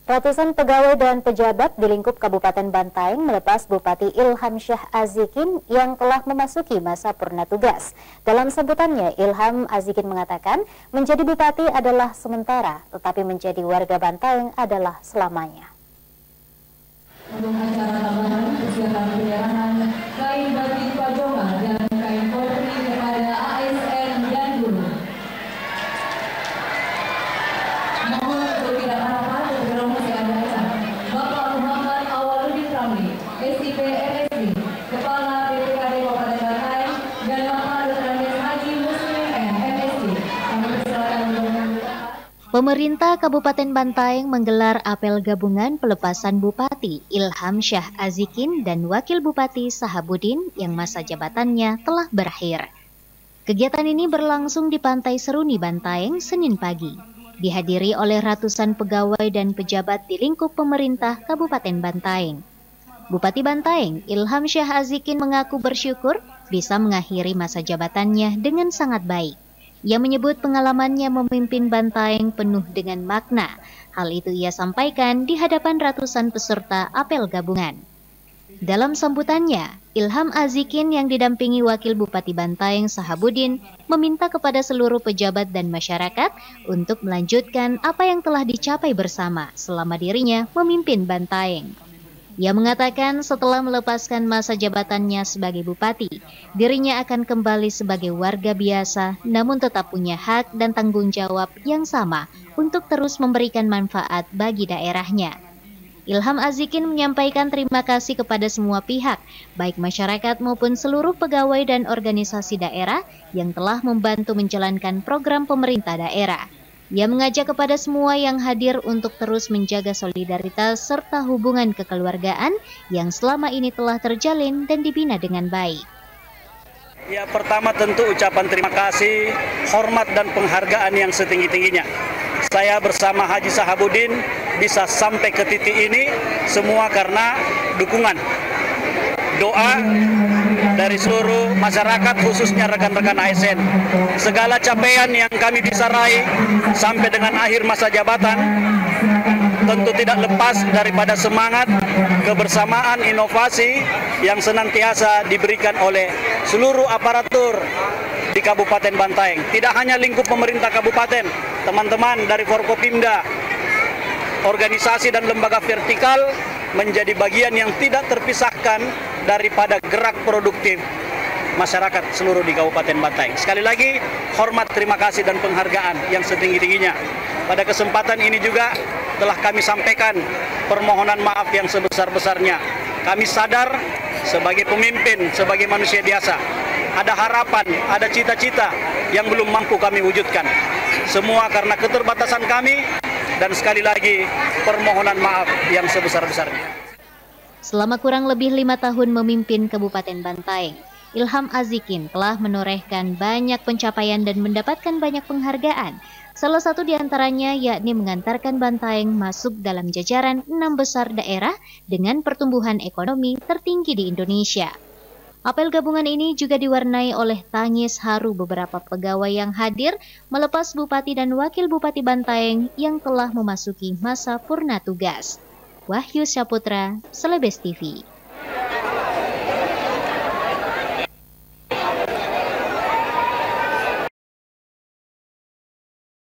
Ratusan pegawai dan pejabat di lingkup Kabupaten Bantaeng melepas Bupati Ilham Syah Azikin yang telah memasuki masa purna tugas. Dalam sambutannya, Ilham Azikin mengatakan menjadi bupati adalah sementara, tetapi menjadi warga Bantaeng adalah selamanya. Untuk acara tambahan persiapan penyerahan kain batik pajoma dan kain polri kepada ASN dan guru. Mohon untuk tidak harapan untuk masih ada acara. Bapak Muhammad Awaludin Ramli, SIP MSD, Kepala BPKD Kabupaten Bantaeng, dan Bapak Dr. Haji Muslim M, MSD. Kami persilakan untuk Pemerintah Kabupaten Bantaeng menggelar apel gabungan pelepasan Bupati Ilham Syah Azikin dan Wakil Bupati Sahabudin yang masa jabatannya telah berakhir. Kegiatan ini berlangsung di Pantai Seruni, Bantaeng, Senin pagi. Dihadiri oleh ratusan pegawai dan pejabat di lingkup pemerintah Kabupaten Bantaeng. Bupati Bantaeng, Ilham Syah Azikin mengaku bersyukur bisa mengakhiri masa jabatannya dengan sangat baik. Ia menyebut pengalamannya memimpin Bantaeng penuh dengan makna. Hal itu ia sampaikan di hadapan ratusan peserta apel gabungan. Dalam sambutannya, Ilham Azikin yang didampingi Wakil Bupati Bantaeng Sahabudin meminta kepada seluruh pejabat dan masyarakat untuk melanjutkan apa yang telah dicapai bersama selama dirinya memimpin Bantaeng. Ia mengatakan setelah melepaskan masa jabatannya sebagai bupati, dirinya akan kembali sebagai warga biasa namun tetap punya hak dan tanggung jawab yang sama untuk terus memberikan manfaat bagi daerahnya. Ilham Azikin menyampaikan terima kasih kepada semua pihak, baik masyarakat maupun seluruh pegawai dan organisasi daerah yang telah membantu menjalankan program pemerintah daerah. Ia mengajak kepada semua yang hadir untuk terus menjaga solidaritas serta hubungan kekeluargaan yang selama ini telah terjalin dan dibina dengan baik. Ya, pertama tentu ucapan terima kasih, hormat dan penghargaan yang setinggi-tingginya. Saya bersama Haji Sahabudin bisa sampai ke titik ini semua karena dukungan, doa dari seluruh masyarakat, khususnya rekan-rekan ASN. Segala capaian yang kami bisa raih sampai dengan akhir masa jabatan tentu tidak lepas daripada semangat, kebersamaan, inovasi yang senantiasa diberikan oleh seluruh aparatur di Kabupaten Bantaeng. Tidak hanya lingkup pemerintah kabupaten, teman-teman dari Forkopimda, organisasi dan lembaga vertikal menjadi bagian yang tidak terpisahkan daripada gerak produktif masyarakat seluruh di Kabupaten Bantaeng. Sekali lagi, hormat, terima kasih dan penghargaan yang setinggi-tingginya. Pada kesempatan ini juga telah kami sampaikan permohonan maaf yang sebesar-besarnya. Kami sadar sebagai pemimpin, sebagai manusia biasa, ada harapan, ada cita-cita yang belum mampu kami wujudkan. Semua karena keterbatasan kami dan sekali lagi permohonan maaf yang sebesar-besarnya. Selama kurang lebih 5 tahun memimpin Kabupaten Bantaeng, Ilham Azikin telah menorehkan banyak pencapaian dan mendapatkan banyak penghargaan. Salah satu di antaranya yakni mengantarkan Bantaeng masuk dalam jajaran 6 besar daerah dengan pertumbuhan ekonomi tertinggi di Indonesia. Apel gabungan ini juga diwarnai oleh tangis haru beberapa pegawai yang hadir melepas Bupati dan Wakil Bupati Bantaeng yang telah memasuki masa purna tugas. Wahyu Saputra, Celebes TV.